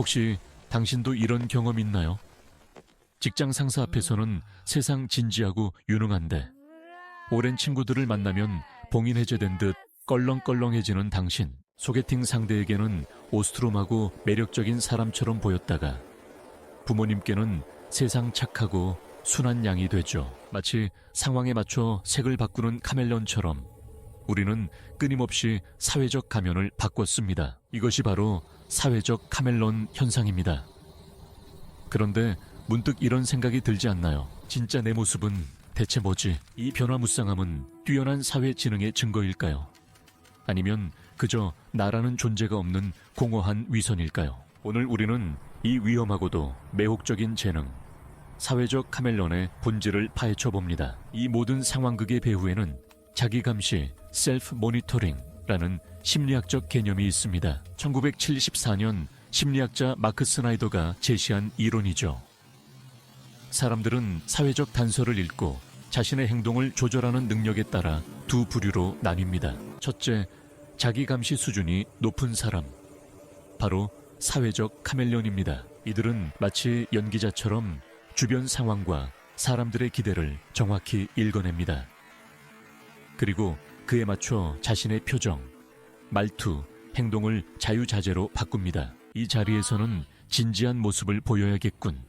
혹시 당신도 이런 경험 있나요? 직장 상사 앞에서는 세상 진지하고 유능한데 오랜 친구들을 만나면 봉인 해제된 듯 껄렁껄렁해지는 당신. 소개팅 상대에게는 오스트롬하고 매력적인 사람처럼 보였다가 부모님께는 세상 착하고 순한 양이 되죠. 마치 상황에 맞춰 색을 바꾸는 카멜레온처럼 우리는 끊임없이 사회적 가면을 바꿨습니다. 이것이 바로 사회적 카멜레온 현상입니다. 그런데 문득 이런 생각이 들지 않나요? 진짜 내 모습은 대체 뭐지? 이 변화무쌍함은 뛰어난 사회 지능의 증거일까요? 아니면 그저 나라는 존재가 없는 공허한 위선일까요? 오늘 우리는 이 위험하고도 매혹적인 재능, 사회적 카멜레온의 본질을 파헤쳐 봅니다. 이 모든 상황극의 배후에는 자기감시, 셀프 모니터링라는 심리학적 개념이 있습니다. 1974년 심리학자 마크 스나이더가 제시한 이론이죠. 사람들은 사회적 단서를 읽고 자신의 행동을 조절하는 능력에 따라 두 부류로 나뉩니다. 첫째, 자기감시 수준이 높은 사람, 바로 사회적 카멜레온입니다. 이들은 마치 연기자처럼 주변 상황과 사람들의 기대를 정확히 읽어냅니다. 그리고 그에 맞춰 자신의 표정, 말투, 행동을 자유자재로 바꿉니다. 이 자리에서는 진지한 모습을 보여야겠군.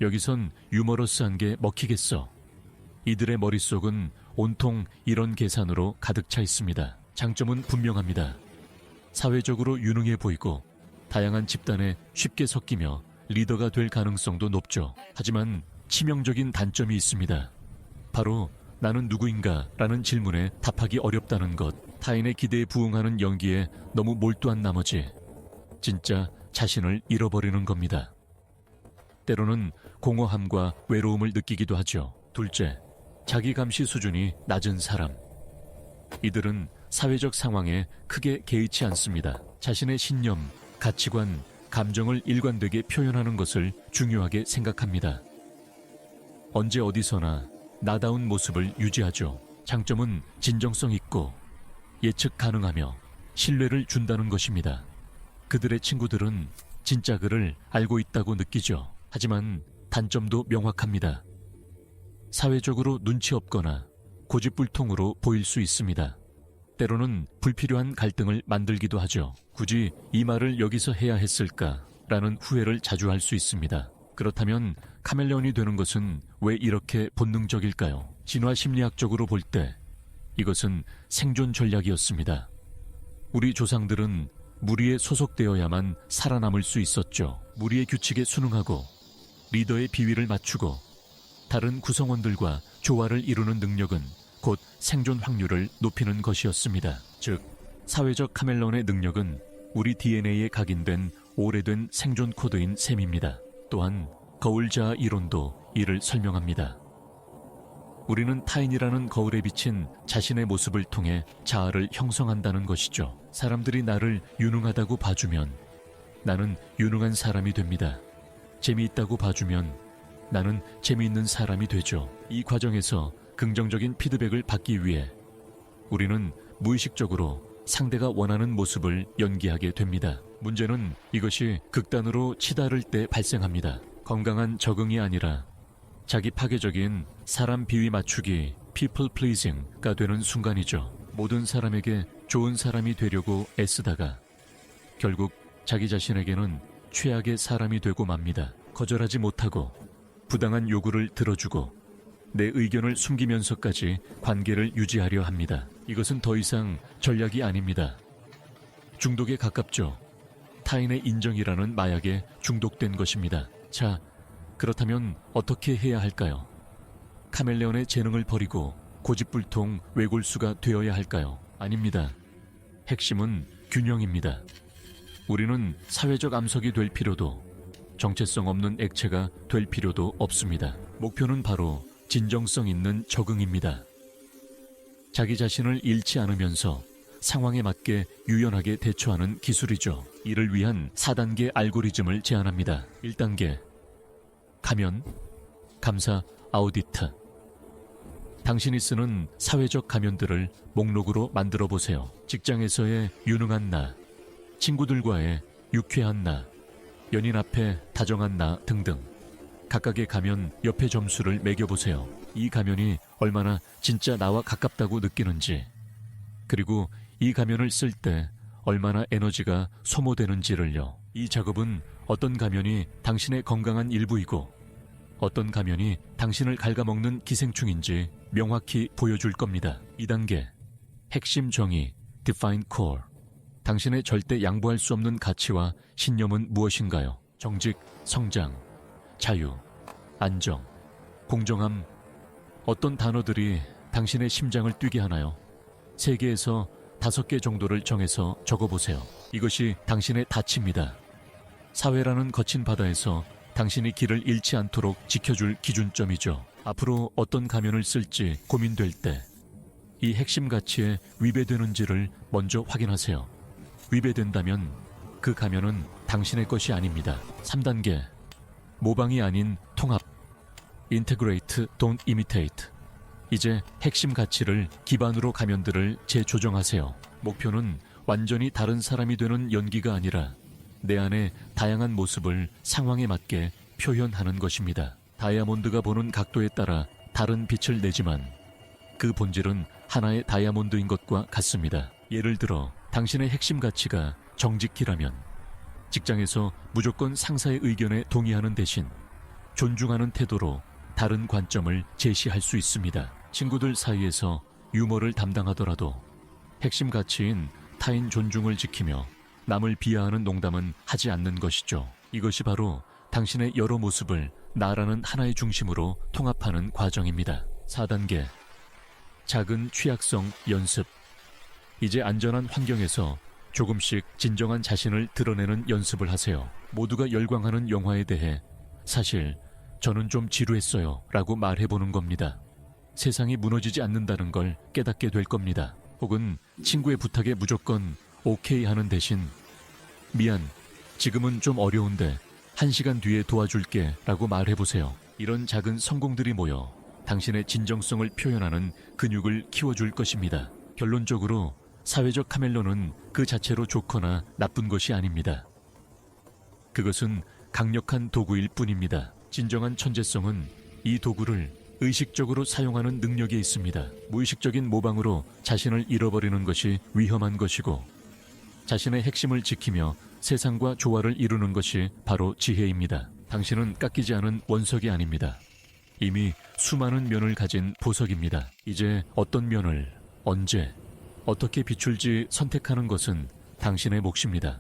여기선 유머러스한 게 먹히겠어. 이들의 머릿속은 온통 이런 계산으로 가득 차 있습니다. 장점은 분명합니다. 사회적으로 유능해 보이고 다양한 집단에 쉽게 섞이며 리더가 될 가능성도 높죠. 하지만 치명적인 단점이 있습니다. 바로 나는 누구인가? 라는 질문에 답하기 어렵다는 것. 타인의 기대에 부응하는 연기에 너무 몰두한 나머지 진짜 자신을 잃어버리는 겁니다. 때로는 공허함과 외로움을 느끼기도 하죠. 둘째, 자기감시 수준이 낮은 사람. 이들은 사회적 상황에 크게 개의치 않습니다. 자신의 신념, 가치관, 감정을 일관되게 표현하는 것을 중요하게 생각합니다. 언제 어디서나 나다운 모습을 유지하죠. 장점은 진정성 있고 예측 가능하며 신뢰를 준다는 것입니다. 그들의 친구들은 진짜 그를 알고 있다고 느끼죠. 하지만 단점도 명확합니다. 사회적으로 눈치 없거나 고집불통으로 보일 수 있습니다. 때로는 불필요한 갈등을 만들기도 하죠. 굳이 이 말을 여기서 해야 했을까라는 후회를 자주 할 수 있습니다. 그렇다면 카멜레온이 되는 것은 왜 이렇게 본능적일까요? 진화 심리학적으로 볼 때 이것은 생존 전략이었습니다. 우리 조상들은 무리에 소속되어야만 살아남을 수 있었죠. 무리의 규칙에 순응하고 리더의 비위를 맞추고 다른 구성원들과 조화를 이루는 능력은 곧 생존 확률을 높이는 것이었습니다. 즉, 사회적 카멜레온의 능력은 우리 DNA에 각인된 오래된 생존 코드인 셈입니다. 또한 거울자아 이론도 이를 설명합니다. 우리는 타인이라는 거울에 비친 자신의 모습을 통해 자아를 형성한다는 것이죠. 사람들이 나를 유능하다고 봐주면 나는 유능한 사람이 됩니다. 재미있다고 봐주면 나는 재미있는 사람이 되죠. 이 과정에서 긍정적인 피드백을 받기 위해 우리는 무의식적으로 상대가 원하는 모습을 연기하게 됩니다. 문제는 이것이 극단으로 치달을 때 발생합니다. 건강한 적응이 아니라 자기 파괴적인 사람 비위 맞추기, people pleasing가 되는 순간이죠. 모든 사람에게 좋은 사람이 되려고 애쓰다가 결국 자기 자신에게는 최악의 사람이 되고 맙니다. 거절하지 못하고 부당한 요구를 들어주고 내 의견을 숨기면서까지 관계를 유지하려 합니다. 이것은 더 이상 전략이 아닙니다. 중독에 가깝죠. 타인의 인정이라는 마약에 중독된 것입니다. 자, 그렇다면 어떻게 해야 할까요? 카멜레온의 재능을 버리고 고집불통 외골수가 되어야 할까요? 아닙니다. 핵심은 균형입니다. 우리는 사회적 암석이 될 필요도 정체성 없는 액체가 될 필요도 없습니다. 목표는 바로 진정성 있는 적응입니다. 자기 자신을 잃지 않으면서 상황에 맞게 유연하게 대처하는 기술이죠. 이를 위한 4단계 알고리즘을 제안합니다. 1단계 가면, 감사, 아우디트. 당신이 쓰는 사회적 가면들을 목록으로 만들어 보세요. 직장에서의 유능한 나, 친구들과의 유쾌한 나, 연인 앞에 다정한 나 등등. 각각의 가면 옆에 점수를 매겨보세요. 이 가면이 얼마나 진짜 나와 가깝다고 느끼는지, 그리고 이 가면을 쓸 때 얼마나 에너지가 소모되는지를요. 이 작업은 어떤 가면이 당신의 건강한 일부이고 어떤 가면이 당신을 갉아먹는 기생충인지 명확히 보여줄 겁니다. 2단계, 핵심 정의, Define Core. 당신의 절대 양보할 수 없는 가치와 신념은 무엇인가요? 정직, 성장, 자유, 안정, 공정함. 어떤 단어들이 당신의 심장을 뛰게 하나요? 3개에서 5개 정도를 정해서 적어보세요. 이것이 당신의 다치입니다. 사회라는 거친 바다에서 당신이 길을 잃지 않도록 지켜줄 기준점이죠. 앞으로 어떤 가면을 쓸지 고민될 때 이 핵심 가치에 위배되는지를 먼저 확인하세요. 위배된다면 그 가면은 당신의 것이 아닙니다. 3단계, 모방이 아닌 통합. Integrate, don't imitate. 이제 핵심 가치를 기반으로 가면들을 재조정하세요. 목표는 완전히 다른 사람이 되는 연기가 아니라 내 안의 다양한 모습을 상황에 맞게 표현하는 것입니다. 다이아몬드가 보는 각도에 따라 다른 빛을 내지만 그 본질은 하나의 다이아몬드인 것과 같습니다. 예를 들어 당신의 핵심 가치가 정직히라면 직장에서 무조건 상사의 의견에 동의하는 대신 존중하는 태도로 다른 관점을 제시할 수 있습니다. 친구들 사이에서 유머를 담당하더라도 핵심 가치인 타인 존중을 지키며 남을 비하하는 농담은 하지 않는 것이죠. 이것이 바로 당신의 여러 모습을 나라는 하나의 중심으로 통합하는 과정입니다. 4단계, 작은 취약성 연습. 이제 안전한 환경에서 조금씩 진정한 자신을 드러내는 연습을 하세요. 모두가 열광하는 영화에 대해 사실 저는 좀 지루했어요 라고 말해보는 겁니다. 세상이 무너지지 않는다는 걸 깨닫게 될 겁니다. 혹은 친구의 부탁에 무조건 오케이 하는 대신 미안, 지금은 좀 어려운데 1시간 뒤에 도와줄게 라고 말해보세요. 이런 작은 성공들이 모여 당신의 진정성을 표현하는 근육을 키워줄 것입니다. 결론적으로 사회적 카멜론은 그 자체로 좋거나 나쁜 것이 아닙니다. 그것은 강력한 도구일 뿐입니다. 진정한 천재성은 이 도구를 의식적으로 사용하는 능력에 있습니다. 무의식적인 모방으로 자신을 잃어버리는 것이 위험한 것이고 자신의 핵심을 지키며 세상과 조화를 이루는 것이 바로 지혜입니다. 당신은 깎이지 않은 원석이 아닙니다. 이미 수많은 면을 가진 보석입니다. 이제 어떤 면을 언제 어떻게 비출지 선택하는 것은 당신의 몫입니다.